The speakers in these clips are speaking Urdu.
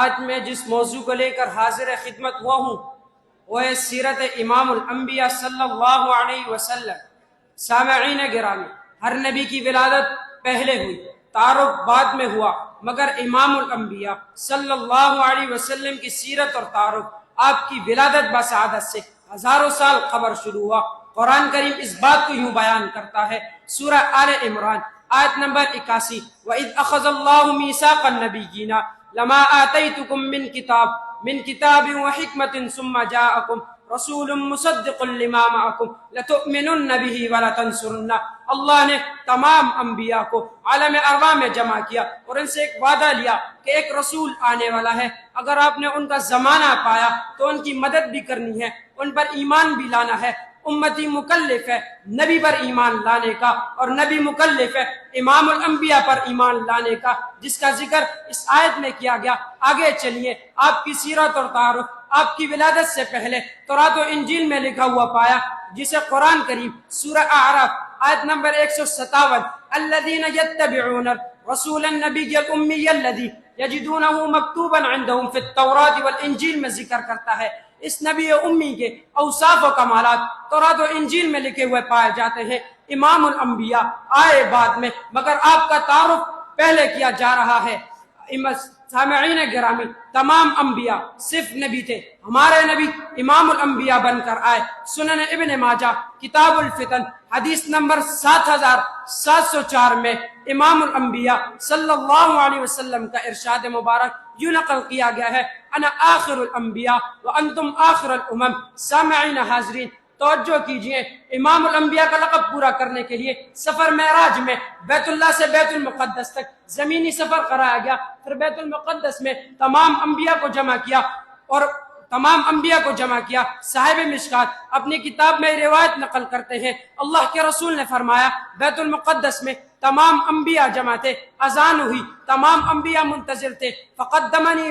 آج میں جس موضوع کو لے کر حاضر خدمت ہوا ہوں وہ ہے سیرت امام الانبیاء صلی اللہ علیہ وسلم۔ سامعین گرامی، ہر نبی کی ولادت پہلے ہوئی، تعارف بعد میں ہوا، مگر امام الانبیاء صلی اللہ علیہ وسلم کی سیرت اور تعارف آپ کی ولادت بسعادت سے ہزاروں سال قبل شروع ہوا۔ قرآن کریم اس بات کو یوں بیان کرتا ہے، سورہ آل عمران آیت نمبر 81، وَإِذْ أَخَذَ اللَّهُ مِيثَاقَ النَّبِيِّينَ لَمَا آتَيْتُكُم مِّن كِتَابٍ وَحِكْمَةٍ ثُمَّ جَاءَكُمْ رَسُولٌ مُصَدِّقٌ لِّمَا مَعَكُمْ لَتُؤْمِنُنَّ بِهِ وَلَتَنصُرُنَّهُ۔ اللہ نے تمام انبیاء کو عالم ارواح میں جمع کیا اور ان سے ایک وعدہ لیا کہ ایک رسول آنے والا ہے، اگر آپ نے ان کا زمانہ پایا تو ان کی مدد بھی کرنی ہے، ان پر ایمان بھی لانا ہے۔ امتی مکلف ہے نبی پر ایمان لانے کا، اور نبی مکلف ہے امام الانبیاء پر ایمان لانے کا، جس کا ذکر اس آیت میں کیا گیا۔ آگے چلیے، آپ کی سیرت اور تعارف آپ کی ولادت سے پہلے تورات و انجیل میں لکھا ہوا پایا، جسے قرآن کریم سورہ اعراف آیت نمبر 157، الذین یتبعون رسول النبی الامی الذی یجدونہ مکتوبا عندہم فی التوراۃ والانجیل میں ذکر کرتا ہے۔ اس نبی امی کے اوصاف و کمالات تورات و انجیل میں لکھے ہوئے پائے جاتے ہیں۔ امام الانبیاء آئے بعد میں، مگر آپ کا تعارف پہلے کیا جا رہا ہے۔ سامعین گرامی، تمام انبیاء صرف نبی تھے، ہمارے نبی امام الانبیاء بن کر آئے۔ سنن ابن ماجہ کتاب الفتن حدیث نمبر 7704 میں امام الانبیاء صلی اللہ علیہ وسلم کا ارشاد مبارک یوں نقل کیا گیا ہے، انا آخر الانبیاء وانتم آخر الامم۔ سامعین حاضرین، توجہ کیجئے، امام الانبیاء کا لقب پورا کرنے کے لیے سفر معراج میں بیت اللہ سے بیت المقدس تک زمینی سفر کرایا گیا، پھر بیت المقدس میں تمام انبیاء کو جمع کیا اور صاحب مشکات اپنی کتاب میں روایت نقل کرتے ہیں، اللہ کے رسول نے فرمایا بیت المقدس میں تمام انبیاء جمع تھے، اذان ہوئی، تمام انبیاء منتظر تھے، فقدمنی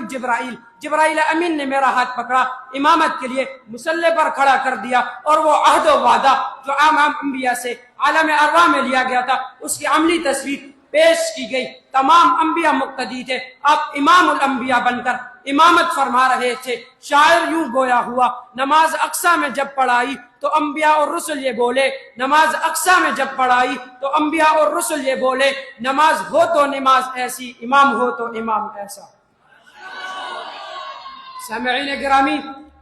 جبرائیل امین نے میرا ہاتھ پکڑا، امامت کے لیے مصلی پر کھڑا کر دیا، اور وہ عہد و وعدہ جو عام انبیاء سے عالم ارواح میں لیا گیا تھا اس کی عملی تصویر پیش کی گئی۔ تمام انبیاء مقتدی تھے، آپ امام الانبیاء بن کر امامت فرما رہے تھے۔ شاعر یوں گویا ہوا، نماز اقصیٰ میں جب پڑھائی تو انبیاء اور رسل یہ بولے، نماز اقصیٰ میں جب پڑھائی تو انبیاء اور رسل یہ بولے، نماز ہو تو نماز ایسی، امام ہو تو امام ایسا۔ سامعین گرامی،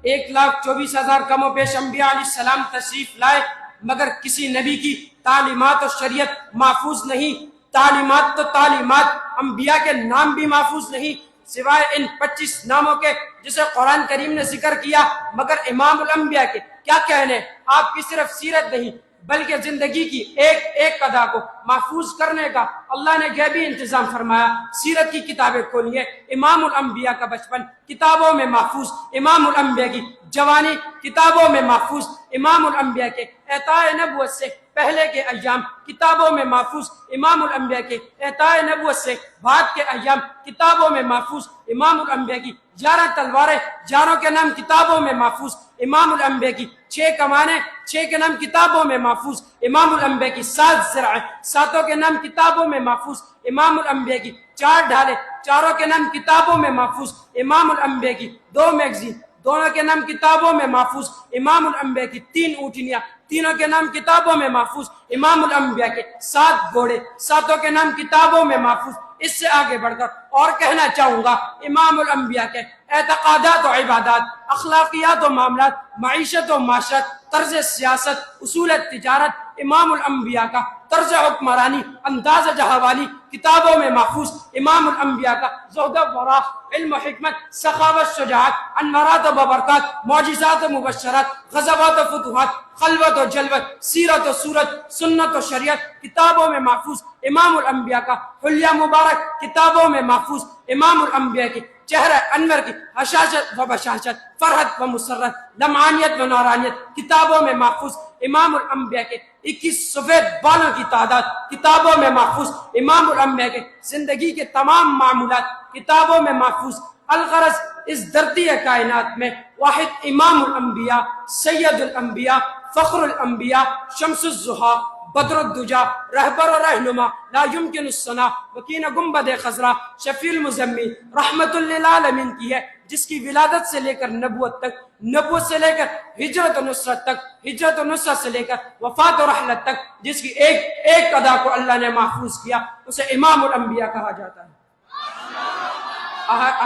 1,24,000 کم و بیش انبیاء علیہ السلام تشریف لائے، مگر کسی نبی کی تعلیمات و شریعت محفوظ نہیں۔ تعلیمات تو تعلیمات، انبیاء کے نام بھی محفوظ نہیں، سوائے ان 25 ناموں کے جسے قرآن کریم نے ذکر کیا، مگر امام الانبیاء کے کیا کہنے۔ آپ کی صرف سیرت نہیں بلکہ زندگی کی ایک ایک ادا کو محفوظ کرنے کا اللہ نے غیبی انتظام فرمایا۔ سیرت کی کتابیں کھولیے، امام الانبیاء کا بچپن کتابوں میں محفوظ، امام الانبیاء کی جوانی کتابوں میں محفوظ، امام الانبیاء کے اعطائے نبوت سے پہلے کے ایام کتابوں میں محفوظ، امام الانبیاء کے اعطائے نبوت سے بعد کے ایام کتابوں میں محفوظ، امام الانبیاء کی 11 تلواریں، 11 کے نام کتابوں میں محفوظ، امام الانبیاء کی 6 کمانیں، 6 کے نام کتابوں میں محفوظ، امام الانبیاء کی 7 ذرائع، 7 کے نام کتابوں میں محفوظ، امام الانبیاء کی 4 ڈھالیں، 4 کے نام کتابوں میں محفوظ، امام الانبیاء کی 2 میگزین، دونوں کے نام کتابوں میں محفوظ، امام الانبیاء کی 3 اونٹنیاں، تینوں کے نام کتابوں میں محفوظ، امام الانبیاء کے 7 گھوڑے، 7 کے نام کتابوں میں محفوظ۔ اس سے آگے بڑھ کر اور کہنا چاہوں گا، امام الانبیاء کے اعتقادات و عبادات، اخلاقیات و معاملات، معیشت و معاشرت، طرز سیاست، اصول تجارت، امام الانبیاء کا طرز حکمرانی، انداز جہاں کتابوں میں محفوظ، امام الانبیاء کا زہد و ورع، علم و حکمت، سخاوت، شجاعت، انوارات و ببرکات، معجزات و مبشرات، غزوات و فتوحات، خلوت و جلوت، سیرت و صورت، سنت و شریعت کتابوں میں محفوظ، امام الانبیاء کا حلیہ مبارک کتابوں میں محفوظ، امام الانبیاء کی چہرہ انور کی حشاشت و بشاشت، فرحت و مسرت، لمعانیت و نورانیت کتابوں میں محفوظ، امام الانبیاء کے 21 سفید بالوں کی تعداد کتابوں میں محفوظ، امام الانبیاء کے زندگی کے تمام معمولات کتابوں میں محفوظ۔ الغرض اس دھرتی کائنات میں واحد امام الانبیاء، سید الانبیاء، فخر الانبیاء، شمس الضحیٰ، بدر الدجا، رہبر و رہنما، لا يمكن الثنا، وکین گنبد خضرا، شفیع المزمی، رحمت للعالمین کی ہے، جس کی ولادت سے لے کر نبوت تک، نبوت سے لے کر ہجرت و نصرت تک، ہجرت و نصرت سے لے کر وفات و رحلت تک جس کی ایک ادا کو اللہ نے محفوظ کیا، اسے امام الانبیاء کہا جاتا ہے۔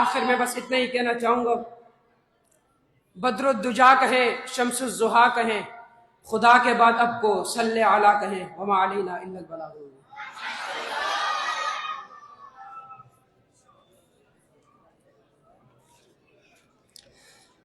آخر میں بس اتنا ہی کہنا چاہوں گا، بدر الدجا کہیں، شمس الضحیٰ کہیں، خدا کے بعد اب کو صلی علی کہیں، وما علینا الا البلاغ۔